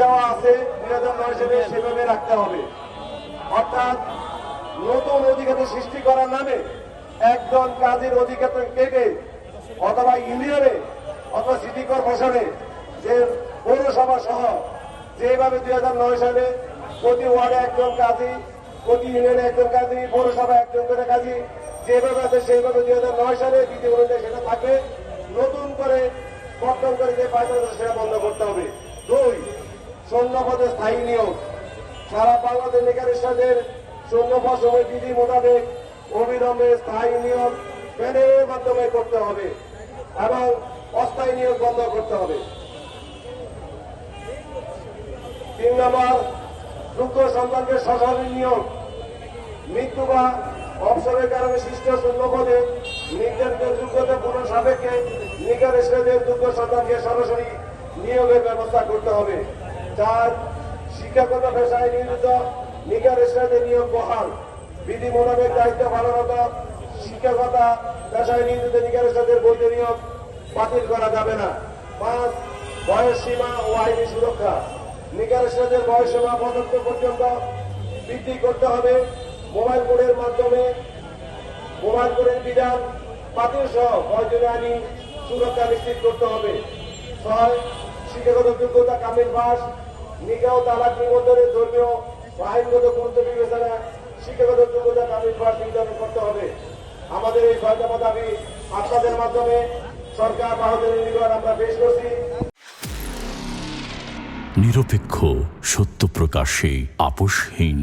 দেওয়া আছে 2009 সালে সেভাবে রাখতে হবে। অর্থাৎ নতুন অধিকার সৃষ্টি করার নামে একজন কাজের অধিকার কেটে অথবা ইউনিয়নে অথবা সিটি কর্পোরেশনে যে পৌরসভা সহ যেভাবে 2009 সালে প্রতি ওয়ার্ডে একজন কাজী, প্রতি ইউনিয়নে একজন কাজী, পৌরসভা একজন করে কাজী যেভাবে আছে সেইভাবে 2009 সালে বিধি অনুযায়ী সেটা থাকবে। নতুন করে গঠন করে যে পায়দা সেটা বন্ধ করতে হবে। 2, শূন্যপদে স্থায়ী নিয়োগ। সারা বাংলাদেশ নিকারের শূন্যপদ সময় বিধি মোতাবেক অবিলম্বে স্থায়ী নিয়োগ প্যানেলের মাধ্যমে করতে হবে এবং অস্থায়ী নিয়োগ বন্ধ করতে হবে। 3 নম্বর, যোগ্য সন্তানকে সশরীর নিয়োগ। মৃত্যু বা অবসরের কারণে সৃষ্ট শূন্যপদে নির্ধারিত যোগ্যতা পূরণ সাপেক্ষে নিকারের যোগ্য সন্তানকে সরাসরি নিয়োগের ব্যবস্থা করতে হবে। 4, শিক্ষাগত পেশায় নিয়োজিত নিকারের নিয়োগ বহাল। বিধি মোতাবেক দায়িত্ব পালনত শিক্ষাগত পেশায় নিয়োজিত নিকারের বৈধ নিয়োগ বাতিল করা যাবে না। 5, বয়স সীমা ও আইনি সুরক্ষা। নিকারের বয়স সীমা পর্যন্ত বৃদ্ধি করতে হবে। মোবাইল কোডের মাধ্যমে মোবাইল কোডের বিধান বাতিল সহ প্রয়োজনীয় আইনি সুরক্ষা নিশ্চিত করতে হবে। 6, শিক্ষাগত যোগ্যতা কামিল পাস। নিকাহ ও তালাক নিবন্ধনের ধর্মীয় ও আইনগত গুরুত্ব বিবেচনা শিক্ষাগত যোগ্যতা কামিল পাস নির্ধারণ করতে হবে। আমাদের এই 6 দফা দাবি আপনাদের মাধ্যমে সরকার বাহাদুরের নিকট আমরা পেশ করছি। নিরপেক্ষ, সত্য প্রকাশে আপোষহীন।